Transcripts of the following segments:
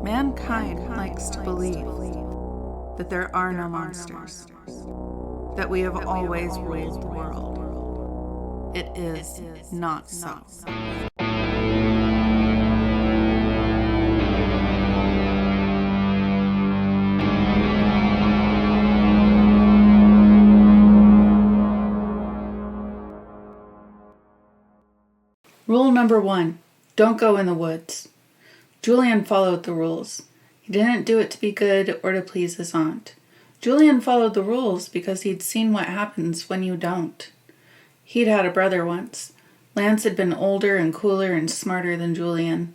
Mankind likes to believe that there are no monsters, that we have always ruled the world. It is not so. Rule number 1, don't go in the woods. Julian followed the rules. He didn't do it to be good or to please his aunt. Julian followed the rules because he'd seen what happens when you don't. He'd had a brother once. Lance had been older and cooler and smarter than Julian.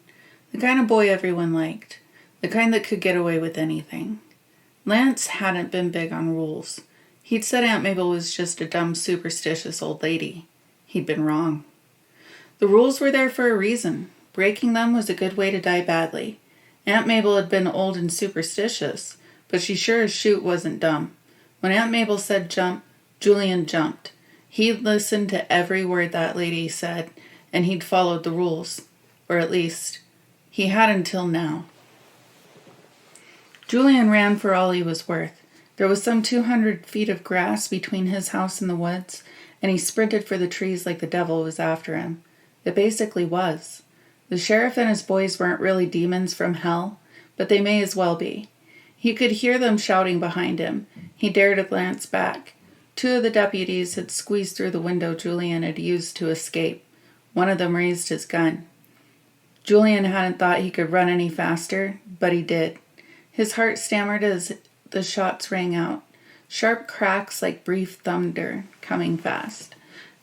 The kind of boy everyone liked. The kind that could get away with anything. Lance hadn't been big on rules. He'd said Aunt Mabel was just a dumb, superstitious old lady. He'd been wrong. The rules were there for a reason. Breaking them was a good way to die badly. Aunt Mabel had been old and superstitious, but she sure as shoot wasn't dumb. When Aunt Mabel said jump, Julian jumped. He'd listened to every word that lady said, and he'd followed the rules. Or at least, he had until now. Julian ran for all he was worth. There was some 200 feet of grass between his house and the woods, and he sprinted for the trees like the devil was after him. It basically was. The sheriff and his boys weren't really demons from hell, but they may as well be. He could hear them shouting behind him. He dared to glance back. 2 of the deputies had squeezed through the window Julian had used to escape. One of them raised his gun. Julian hadn't thought he could run any faster, but he did. His heart stammered as the shots rang out. Sharp cracks like brief thunder, coming fast.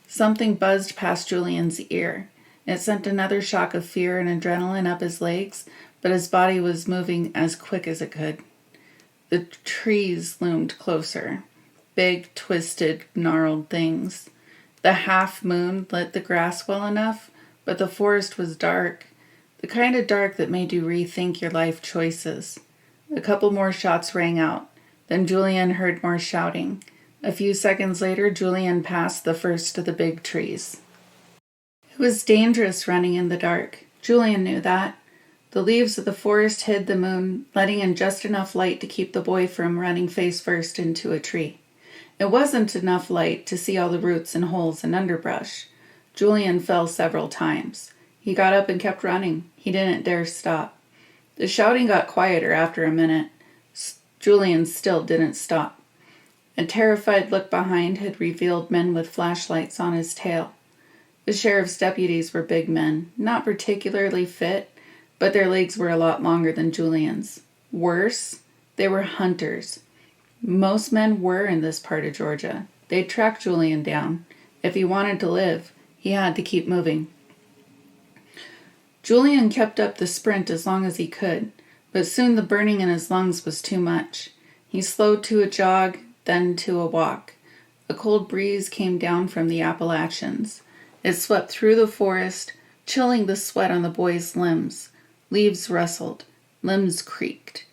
Something buzzed past Julian's ear. It sent another shock of fear and adrenaline up his legs, but his body was moving as quick as it could. The trees loomed closer. Big, twisted, gnarled things. The half moon lit the grass well enough, but the forest was dark. The kind of dark that made you rethink your life choices. A couple more shots rang out. Then Julian heard more shouting. A few seconds later, Julian passed the first of the big trees. It was dangerous running in the dark. Julian knew that. The leaves of the forest hid the moon, letting in just enough light to keep the boy from running face first into a tree. It wasn't enough light to see all the roots and holes and underbrush. Julian fell several times. He got up and kept running. He didn't dare stop. The shouting got quieter after a minute. Julian still didn't stop. A terrified look behind had revealed men with flashlights on his tail. The sheriff's deputies were big men, not particularly fit, but their legs were a lot longer than Julian's. Worse, they were hunters. Most men were in this part of Georgia. They'd track Julian down. If he wanted to live, he had to keep moving. Julian kept up the sprint as long as he could, but soon the burning in his lungs was too much. He slowed to a jog, then to a walk. A cold breeze came down from the Appalachians. It swept through the forest, chilling the sweat on the boy's limbs. Leaves rustled. Limbs creaked.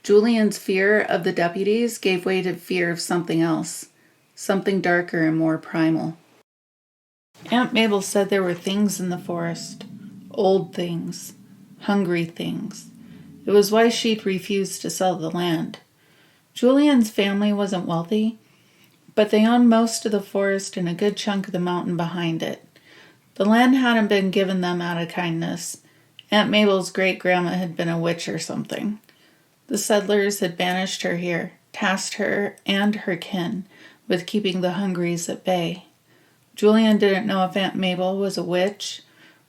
Julian's fear of the deputies gave way to fear of something else. Something darker and more primal. Aunt Mabel said there were things in the forest. Old things. Hungry things. It was why she'd refused to sell the land. Julian's family wasn't wealthy, but they owned most of the forest and a good chunk of the mountain behind it. The land hadn't been given them out of kindness. Aunt Mabel's great-grandma had been a witch or something. The settlers had banished her here, tasked her and her kin with keeping the Hungries at bay. Julian didn't know if Aunt Mabel was a witch,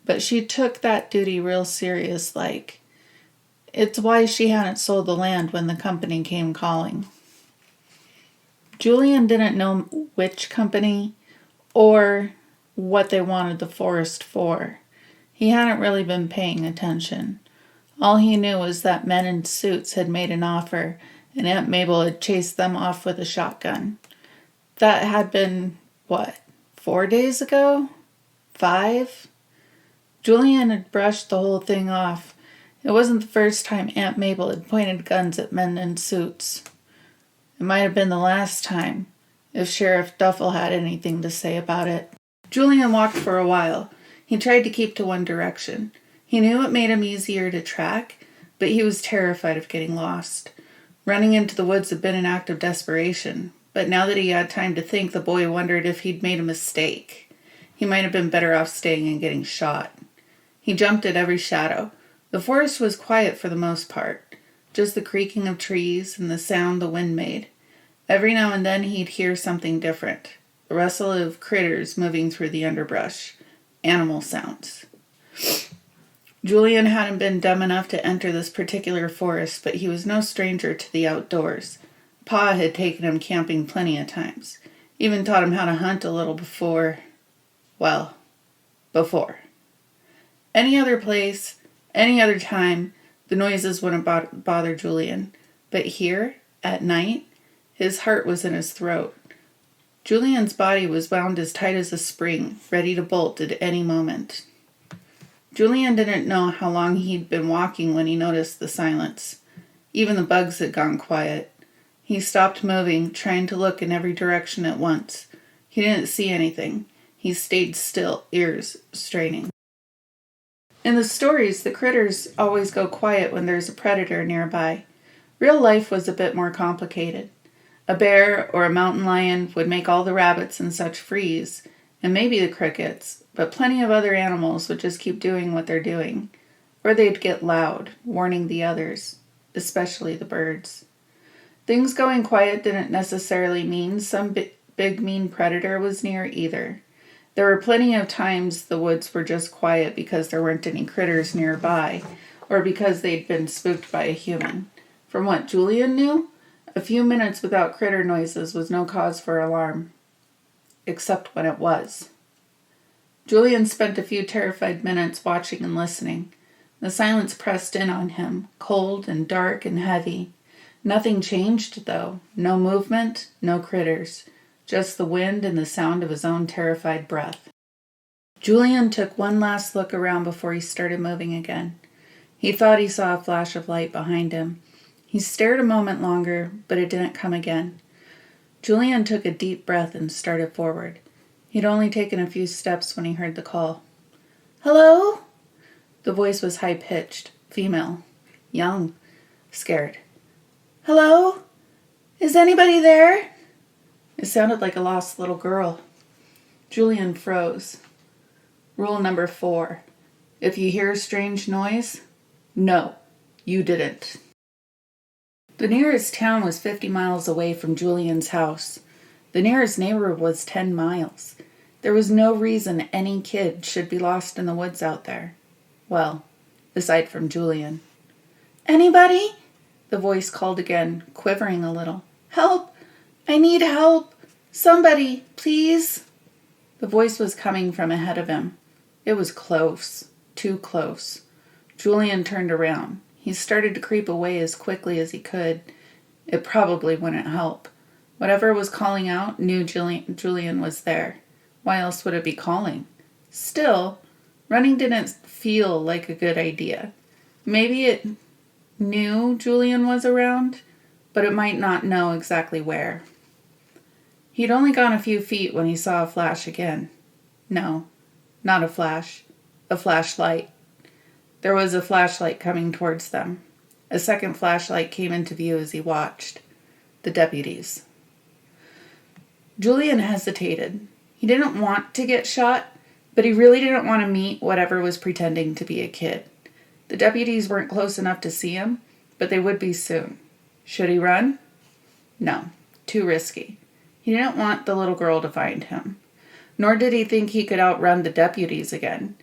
but she took that duty real serious-like. It's why she hadn't sold the land when the company came calling. Julian didn't know which company or what they wanted the forest for. He hadn't really been paying attention. All he knew was that men in suits had made an offer, and Aunt Mabel had chased them off with a shotgun. That had been, 4 days ago? 5? Julian had brushed the whole thing off. It wasn't the first time Aunt Mabel had pointed guns at men in suits. It might have been the last time, if Sheriff Duffel had anything to say about it. Julian walked for a while. He tried to keep to one direction. He knew it made him easier to track, but he was terrified of getting lost. Running into the woods had been an act of desperation, but now that he had time to think, the boy wondered if he'd made a mistake. He might have been better off staying and getting shot. He jumped at every shadow. The forest was quiet for the most part, just the creaking of trees and the sound the wind made. Every now and then he'd hear something different, the rustle of critters moving through the underbrush, animal sounds. Julian hadn't been dumb enough to enter this particular forest, but he was no stranger to the outdoors. Pa had taken him camping plenty of times, even taught him how to hunt a little before. Any other place, any other time, the noises wouldn't bother Julian. But here, at night, his heart was in his throat. Julian's body was wound as tight as a spring, ready to bolt at any moment. Julian didn't know how long he'd been walking when he noticed the silence. Even the bugs had gone quiet. He stopped moving, trying to look in every direction at once. He didn't see anything. He stayed still, ears straining. In the stories, the critters always go quiet when there's a predator nearby. Real life was a bit more complicated. A bear or a mountain lion would make all the rabbits and such freeze, and maybe the crickets, but plenty of other animals would just keep doing what they're doing. Or they'd get loud, warning the others, especially the birds. Things going quiet didn't necessarily mean some big mean predator was near either. There were plenty of times the woods were just quiet because there weren't any critters nearby, or because they'd been spooked by a human. From what Julian knew, a few minutes without critter noises was no cause for alarm. Except when it was. Julian spent a few terrified minutes watching and listening. The silence pressed in on him, cold and dark and heavy. Nothing changed, though. No movement, no critters. Just the wind and the sound of his own terrified breath. Julian took one last look around before he started moving again. He thought he saw a flash of light behind him. He stared a moment longer, but it didn't come again. Julian took a deep breath and started forward. He'd only taken a few steps when he heard the call. "Hello?" The voice was high-pitched, female, young, scared. "Hello? Is anybody there?" It sounded like a lost little girl. Julian froze. Rule number 4. If you hear a strange noise, no, you didn't. The nearest town was 50 miles away from Julian's house. The nearest neighbor was 10 miles. There was no reason any kid should be lost in the woods out there. Well, aside from Julian. "Anybody?" The voice called again, quivering a little. "Help! I need help! Somebody, please!" The voice was coming from ahead of him. It was close, too close. Julian turned around. He started to creep away as quickly as he could. It probably wouldn't help. Whatever was calling out knew Julian was there. Why else would it be calling? Still, running didn't feel like a good idea. Maybe it knew Julian was around, but it might not know exactly where. He'd only gone a few feet when he saw a flash again. No, not a flash. A flashlight. There was a flashlight coming towards them. A second flashlight came into view as he watched. The deputies. Julian hesitated. He didn't want to get shot, but he really didn't want to meet whatever was pretending to be a kid. The deputies weren't close enough to see him, but they would be soon. Should he run? No, too risky. He didn't want the little girl to find him. Nor did he think he could outrun the deputies again.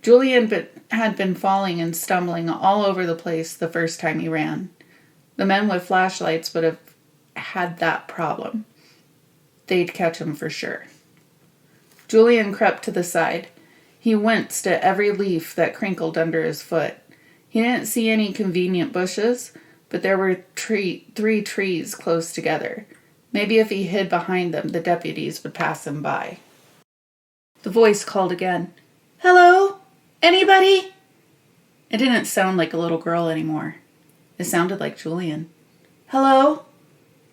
Julian had been falling and stumbling all over the place the first time he ran. The men with flashlights would have had that problem. They'd catch him for sure. Julian crept to the side. He winced at every leaf that crinkled under his foot. He didn't see any convenient bushes, but there were 3 trees close together. Maybe if he hid behind them, the deputies would pass him by. The voice called again. "Hello? Anybody?" It didn't sound like a little girl anymore. It sounded like Julian. "Hello?"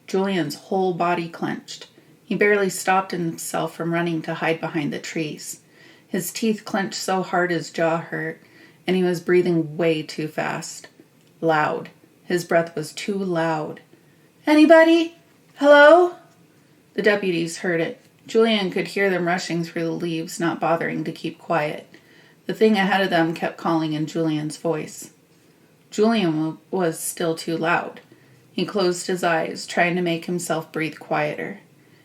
Julian's whole body clenched. He barely stopped himself from running to hide behind the trees. His teeth clenched so hard his jaw hurt, and he was breathing way too fast. loud. His breath was too loud. "Anybody? Hello?" The deputies heard it. Julian could hear them rushing through the leaves, not bothering to keep quiet. The thing ahead of them kept calling in Julian's voice. Julian was still too loud. He closed his eyes, trying to make himself breathe quieter.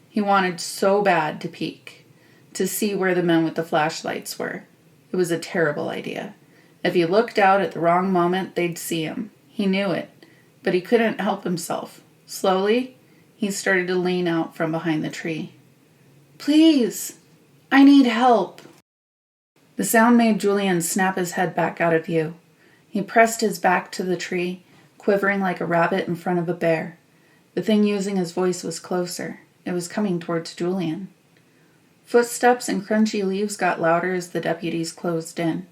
He wanted so bad to peek, to see where the men with the flashlights were. It was a terrible idea. If he looked out at the wrong moment, they'd see him. He knew it, but he couldn't help himself. Slowly, he started to lean out from behind the tree. "Please, I need help." The sound made Julian snap his head back out of view. He pressed his back to the tree, quivering like a rabbit in front of a bear. The thing using his voice was closer. It was coming towards Julian. Footsteps and crunchy leaves got louder as the deputies closed in.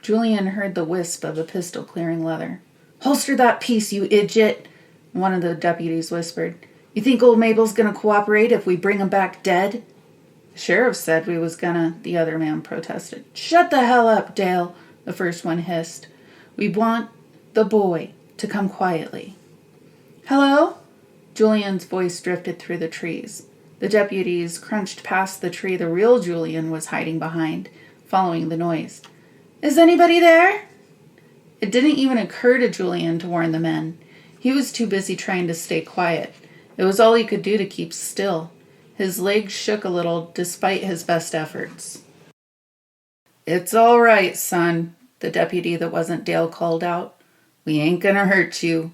Julian heard the wisp of a pistol clearing leather. "Holster that piece, you idiot," one of the deputies whispered. "You think old Mabel's gonna cooperate if we bring him back dead?" "The sheriff said we was gonna," the other man protested. "Shut the hell up, Dale," the first one hissed. "We want the boy to come quietly." "Hello?" Julian's voice drifted through the trees. The deputies crunched past the tree the real Julian was hiding behind, following the noise. "Is anybody there?" It didn't even occur to Julian to warn the men. He was too busy trying to stay quiet. It was all he could do to keep still. His legs shook a little despite his best efforts. "It's all right, son," the deputy that wasn't Dale called out. "We ain't gonna hurt you."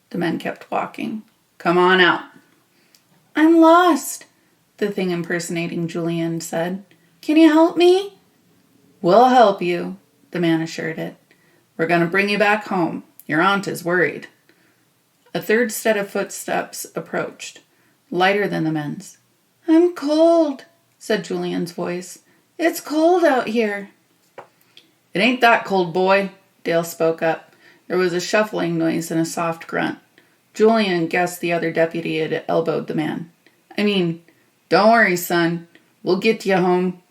The men kept walking. "Come on out." "I'm lost," the thing impersonating Julian said. "Can you help me?" "We'll help you," the man assured it. "We're gonna bring you back home. Your aunt is worried." A third set of footsteps approached, lighter than the men's. "I'm cold," said Julian's voice. "It's cold out here." "It ain't that cold, boy," Dale spoke up. There was a shuffling noise and a soft grunt. Julian guessed the other deputy had elbowed the man. Don't worry, son. We'll get you home."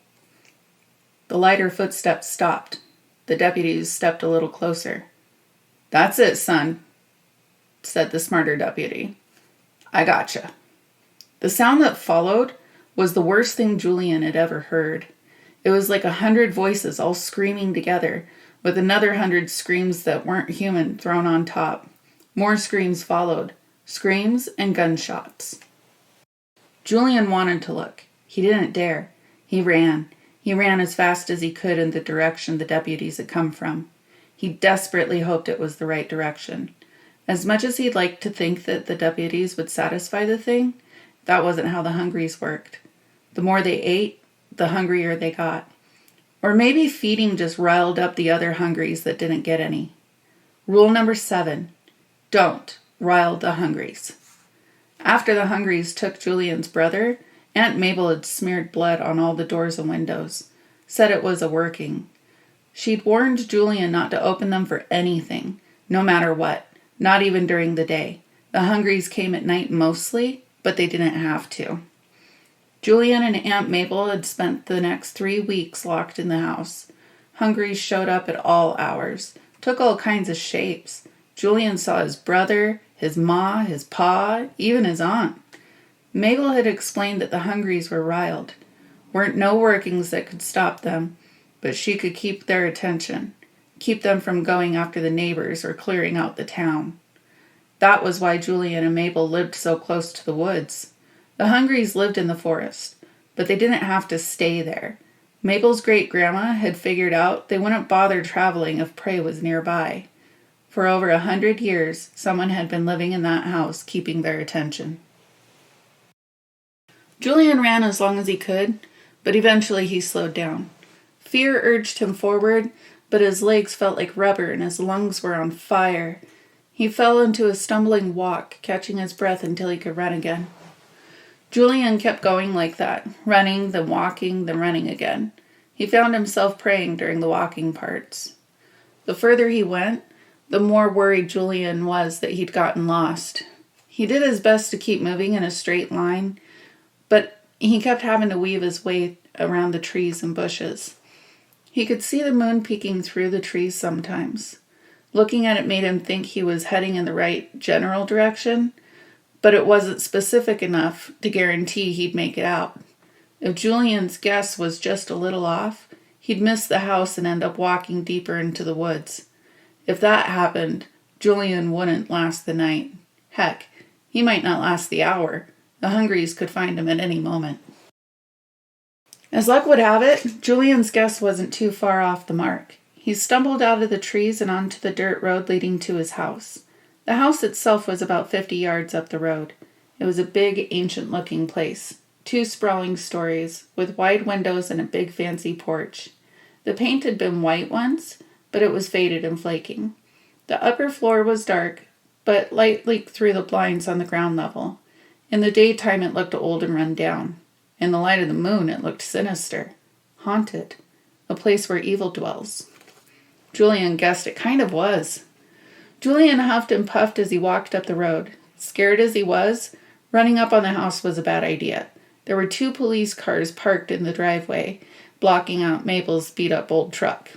The lighter footsteps stopped. The deputies stepped a little closer. "That's it, son," said the smarter deputy. "I gotcha." The sound that followed was the worst thing Julian had ever heard. It was like 100 voices all screaming together, with another 100 screams that weren't human thrown on top. More screams followed. Screams and gunshots. Julian wanted to look. He didn't dare. He ran. He ran as fast as he could in the direction the deputies had come from. He desperately hoped it was the right direction. As much as he'd like to think that the deputies would satisfy the thing, that wasn't how the Hungries worked. The more they ate, the hungrier they got. Or maybe feeding just riled up the other Hungries that didn't get any. Rule number 7. Don't rile the Hungries. After the Hungries took Julian's brother, Aunt Mabel had smeared blood on all the doors and windows. Said it was a-working. She'd warned Julian not to open them for anything, no matter what. Not even during the day. The Hungries came at night mostly, but they didn't have to. Julian and Aunt Mabel had spent the next 3 weeks locked in the house. Hungries showed up at all hours, took all kinds of shapes. Julian saw his brother, his ma, his pa, even his aunt. Mabel had explained that the Hungries were riled. Weren't no workings that could stop them, but she could keep their attention. Keep them from going after the neighbors or clearing out the town. That was why Julian and Mabel lived so close to the woods. The Hungries lived in the forest, but they didn't have to stay there. Mabel's great-grandma had figured out they wouldn't bother traveling if prey was nearby. For over 100 years, someone had been living in that house, keeping their attention. Julian ran as long as he could, but eventually he slowed down. Fear urged him forward, but his legs felt like rubber and his lungs were on fire. He fell into a stumbling walk, catching his breath until he could run again. Julian kept going like that, running, then walking, then running again. He found himself praying during the walking parts. The further he went, the more worried Julian was that he'd gotten lost. He did his best to keep moving in a straight line, but he kept having to weave his way around the trees and bushes. He could see the moon peeking through the trees sometimes. Looking at it made him think he was heading in the right general direction, but it wasn't specific enough to guarantee he'd make it out. If Julian's guess was just a little off, he'd miss the house and end up walking deeper into the woods. If that happened, Julian wouldn't last the night. Heck, he might not last the hour. The Hungries could find him at any moment. As luck would have it, Julian's guess wasn't too far off the mark. He stumbled out of the trees and onto the dirt road leading to his house. The house itself was about 50 yards up the road. It was a big, ancient-looking place. 2 sprawling stories, with wide windows and a big fancy porch. The paint had been white once, but it was faded and flaking. The upper floor was dark, but light leaked through the blinds on the ground level. In the daytime it looked old and run down. In the light of the moon it looked sinister. Haunted. A place where evil dwells. Julian guessed it kind of was. Julian huffed and puffed as he walked up the road. Scared as he was, running up on the house was a bad idea. There were 2 police cars parked in the driveway, blocking out Mabel's beat-up old truck.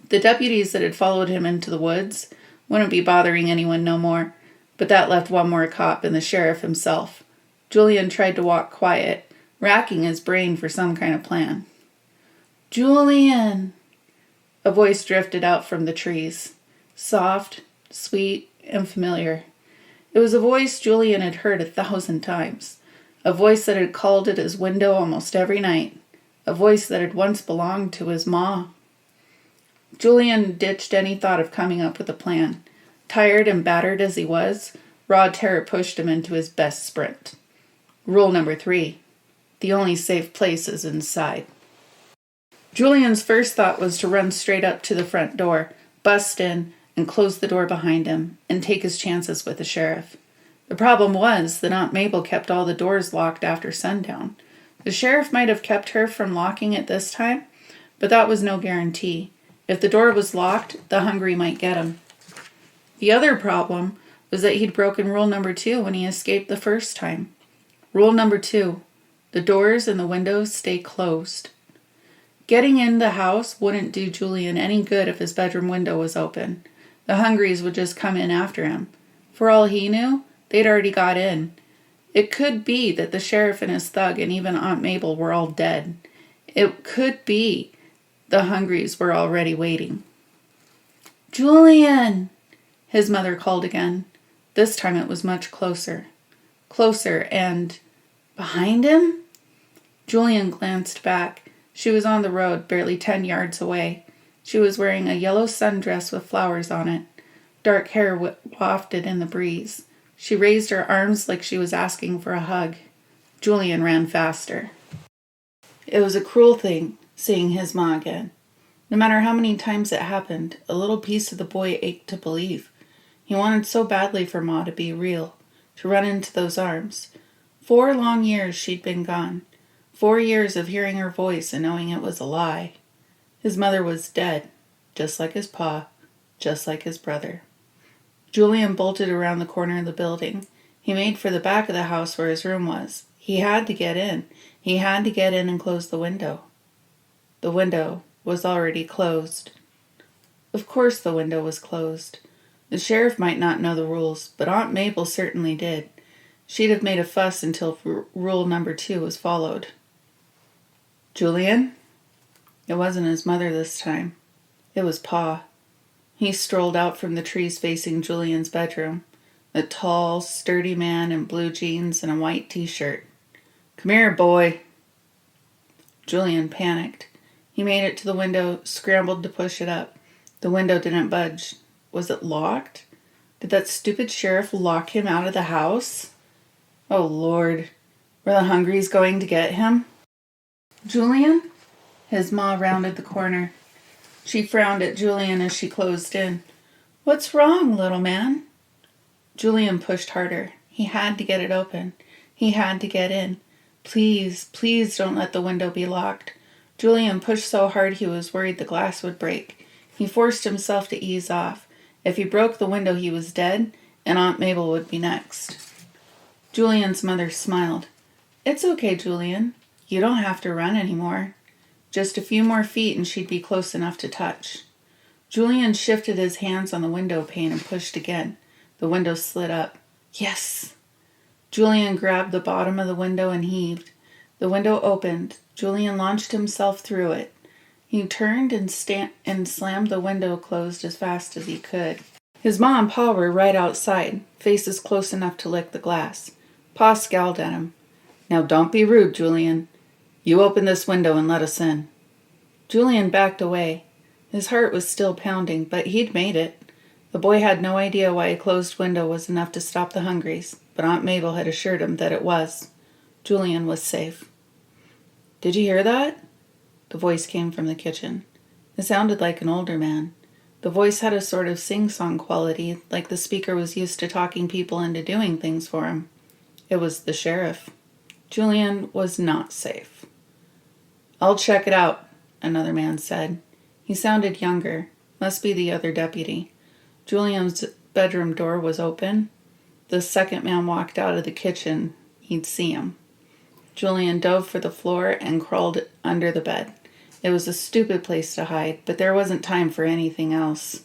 The deputies that had followed him into the woods wouldn't be bothering anyone no more, but that left one more cop and the sheriff himself. Julian tried to walk quiet, racking his brain for some kind of plan. "Julian!" A voice drifted out from the trees. Soft, sweet, and familiar. It was a voice Julian had heard 1,000 times. A voice that had called at his window almost every night. A voice that had once belonged to his ma. Julian ditched any thought of coming up with a plan. Tired and battered as he was, raw terror pushed him into his best sprint. Rule number 3. The only safe place is inside. Julian's first thought was to run straight up to the front door, bust in, and close the door behind him, and take his chances with the sheriff. The problem was that Aunt Mabel kept all the doors locked after sundown. The sheriff might have kept her from locking it this time, but that was no guarantee. If the door was locked, the Hungry might get him. The other problem was that he'd broken rule number 2 when he escaped the first time. Rule number 2, the doors and the windows stay closed. Getting in the house wouldn't do Julian any good if his bedroom window was open. The Hungries would just come in after him. For all he knew, they'd already got in. It could be that the sheriff and his thug and even Aunt Mabel were all dead. It could be the Hungries were already waiting. "Julian!" his mother called again. This time it was much closer. Closer and behind him? Julian glanced back. She was on the road, barely 10 yards away. She was wearing a yellow sundress with flowers on it. Dark hair wafted in the breeze. She raised her arms like she was asking for a hug. Julian ran faster. It was a cruel thing, seeing his ma again. No matter how many times it happened, a little piece of the boy ached to believe. He wanted so badly for Ma to be real, to run into those arms. 4 long years she'd been gone. 4 years of hearing her voice and knowing it was a lie. His mother was dead, just like his pa, just like his brother. Julian bolted around the corner of the building. He made for the back of the house where his room was. He had to get in. He had to get in and close the window. The window was already closed. Of course the window was closed. The sheriff might not know the rules, but Aunt Mabel certainly did. She'd have made a fuss until rule number 2 was followed. "Julian?" It wasn't his mother this time. It was Pa. He strolled out from the trees facing Julian's bedroom, a tall, sturdy man in blue jeans and a white t-shirt. "Come here, boy." Julian panicked. He made it to the window, scrambled to push it up. The window didn't budge. Was it locked? Did that stupid sheriff lock him out of the house? Oh, Lord. Were the Hungries going to get him? "Julian?" His ma rounded the corner. She frowned at Julian as she closed in. "What's wrong, little man?" Julian pushed harder. He had to get it open. He had to get in. Please, please don't let the window be locked. Julian pushed so hard he was worried the glass would break. He forced himself to ease off. If he broke the window, he was dead, and Aunt Mabel would be next. Julian's mother smiled. "It's okay, Julian. You don't have to run anymore. Just a few more feet and she'd be close enough to touch." Julian shifted his hands on the window pane and pushed again. The window slid up. Yes! Julian grabbed the bottom of the window and heaved. The window opened. Julian launched himself through it. He turned and slammed the window closed as fast as he could. His ma and pa were right outside, faces close enough to lick the glass. Pa scowled at him. Now don't be rude, Julian. You open this window and let us in. Julian backed away. His heart was still pounding, but he'd made it. The boy had no idea why a closed window was enough to stop the Hungries, but Aunt Mabel had assured him that it was. Julian was safe. Did you hear that? The voice came from the kitchen. It sounded like an older man. The voice had a sort of sing-song quality, like the speaker was used to talking people into doing things for him. It was the sheriff. Julian was not safe. I'll check it out, another man said. He sounded younger. Must be the other deputy. Julian's bedroom door was open. The second man walked out of the kitchen. He'd see him. Julian dove for the floor and crawled under the bed. It was a stupid place to hide, but there wasn't time for anything else.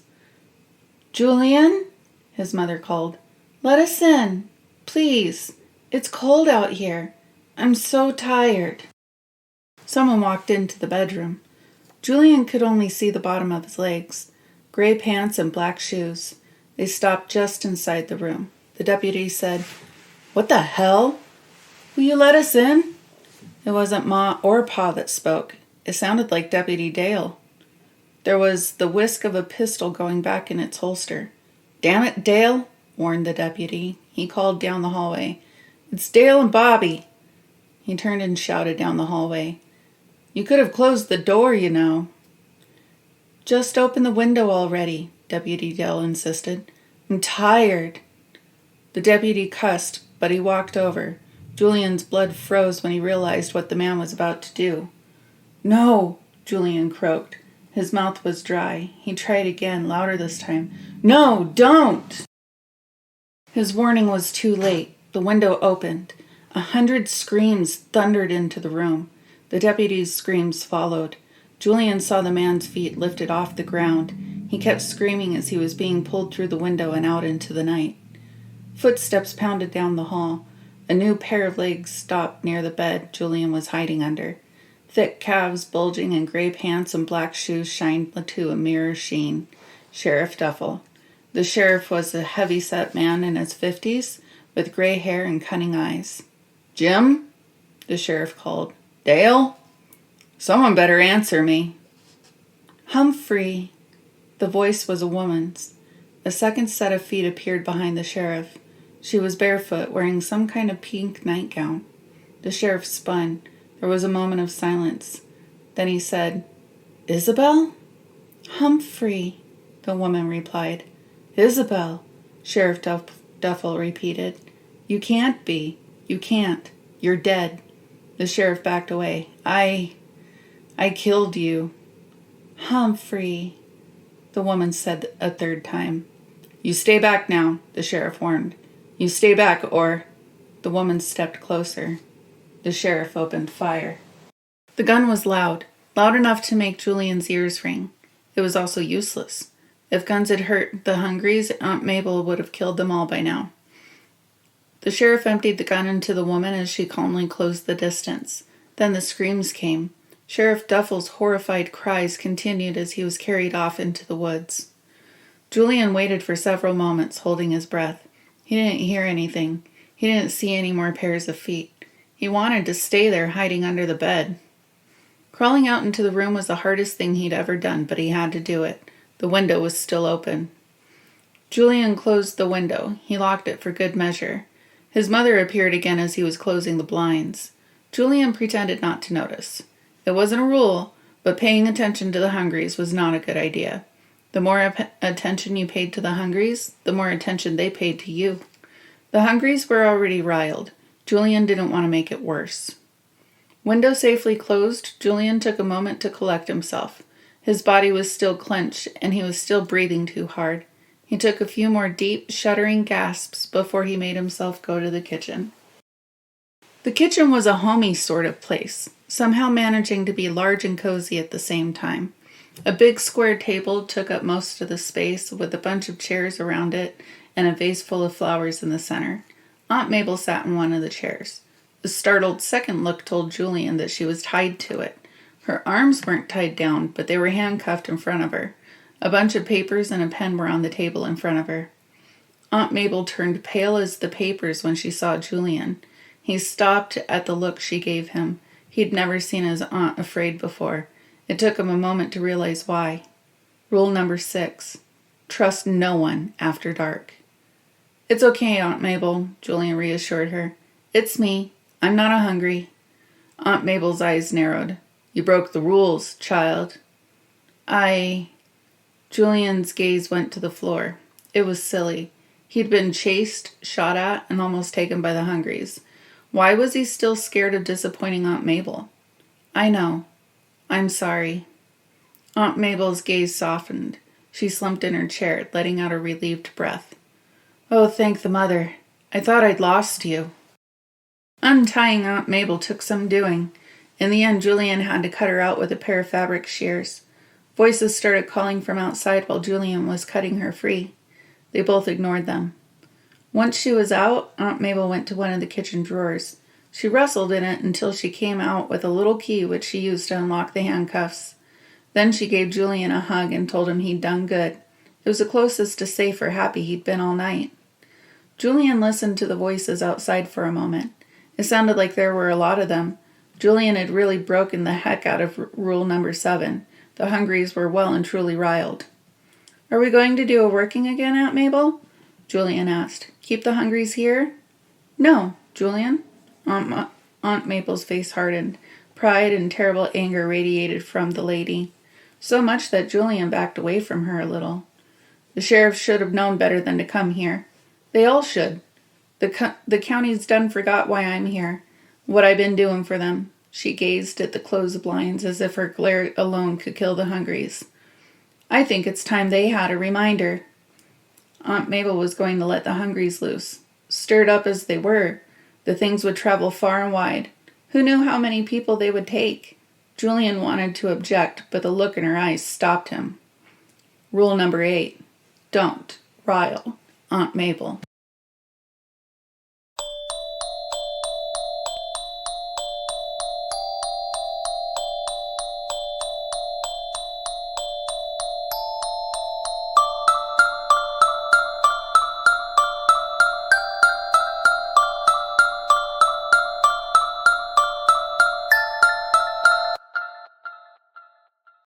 Julian, his mother called. Let us in, please. It's cold out here. I'm so tired. Someone walked into the bedroom. Julian could only see the bottom of his legs. Gray pants and black shoes. They stopped just inside the room. The deputy said, What the hell? Will you let us in? It wasn't Ma or Pa that spoke. It sounded like Deputy Dale. There was the whisk of a pistol going back in its holster. Damn it, Dale, warned the deputy. He called down the hallway. It's Dale and Bobby. He turned and shouted down the hallway. You could have closed the door, you know. Just open the window already, Deputy Dale insisted. I'm tired. The deputy cussed, but he walked over. Julian's blood froze when he realized what the man was about to do. No, Julian croaked. His mouth was dry. He tried again, louder this time. No, don't! His warning was too late. The window opened. 100 screams thundered into the room. The deputy's screams followed. Julian saw the man's feet lifted off the ground. He kept screaming as he was being pulled through the window and out into the night. Footsteps pounded down the hall. A new pair of legs stopped near the bed Julian was hiding under. Thick calves bulging and gray pants and black shoes shined to a mirror sheen. Sheriff Duffel. The sheriff was a heavy-set man in his 50s with gray hair and cunning eyes. Jim? The sheriff called. Dale? Someone better answer me. Humphrey. The voice was a woman's. A second set of feet appeared behind the sheriff. She was barefoot, wearing some kind of pink nightgown. The sheriff spun. There was a moment of silence. Then he said, Isabel? Humphrey, the woman replied. Isabel, Sheriff Duffel repeated. You can't be. You can't. You're dead. The sheriff backed away. I killed you. Humphrey, the woman said a third time. You stay back now, the sheriff warned. You stay back or... The woman stepped closer. The sheriff opened fire. The gun was loud enough to make Julian's ears ring. It was also useless. If guns had hurt the Hungries, Aunt Mabel would have killed them all by now. The sheriff emptied the gun into the woman as she calmly closed the distance. Then the screams came. Sheriff Duffel's horrified cries continued as he was carried off into the woods. Julian waited for several moments, holding his breath. He didn't hear anything. He didn't see any more pairs of feet. He wanted to stay there, hiding under the bed. Crawling out into the room was the hardest thing he'd ever done, but he had to do it. The window was still open. Julian closed the window. He locked it for good measure. His mother appeared again as he was closing the blinds. Julian pretended not to notice. It wasn't a rule, but paying attention to the Hungries was not a good idea. The more attention you paid to the Hungries, the more attention they paid to you. The Hungries were already riled. Julian didn't want to make it worse. Window safely closed, Julian took a moment to collect himself. His body was still clenched, and he was still breathing too hard. He took a few more deep, shuddering gasps before he made himself go to the kitchen. The kitchen was a homey sort of place, somehow managing to be large and cozy at the same time. A big square table took up most of the space, with a bunch of chairs around it and a vase full of flowers in the center. Aunt Mabel sat in one of the chairs. A startled second look told Julian that she was tied to it. Her arms weren't tied down, but they were handcuffed in front of her. A bunch of papers and a pen were on the table in front of her. Aunt Mabel turned pale as the papers when she saw Julian. He stopped at the look she gave him. He'd never seen his aunt afraid before. It took him a moment to realize why. Rule number 6. Trust no one after dark. It's okay, Aunt Mabel, Julian reassured her. It's me. I'm not a Hungry. Aunt Mabel's eyes narrowed. You broke the rules, child. Julian's gaze went to the floor. It was silly. He'd been chased, shot at, and almost taken by the Hungries. Why was he still scared of disappointing Aunt Mabel? I know. I'm sorry. Aunt Mabel's gaze softened. She slumped in her chair, letting out a relieved breath. Oh, thank the mother. I thought I'd lost you. Untying Aunt Mabel took some doing. In the end, Julian had to cut her out with a pair of fabric shears. Voices started calling from outside while Julian was cutting her free. They both ignored them. Once she was out, Aunt Mabel went to one of the kitchen drawers. She rustled in it until she came out with a little key which she used to unlock the handcuffs. Then she gave Julian a hug and told him he'd done good. It was the closest to safe or happy he'd been all night. Julian listened to the voices outside for a moment. It sounded like there were a lot of them. Julian had really broken the heck out of rule number 7. The Hungries were well and truly riled. Are we going to do a working again, Aunt Mabel? Julian asked. Keep the Hungries here? No, Julian. Aunt Mabel's face hardened. Pride and terrible anger radiated from the lady. So much that Julian backed away from her a little. The sheriff should have known better than to come here. They all should. The county's done forgot why I'm here. What I've been doing for them. She gazed at the closed blinds as if her glare alone could kill the Hungries. I think it's time they had a reminder. Aunt Mabel was going to let the Hungries loose. Stirred up as they were, the things would travel far and wide. Who knew how many people they would take? Julian wanted to object, but the look in her eyes stopped him. Rule number 8. Don't rile Aunt Mabel.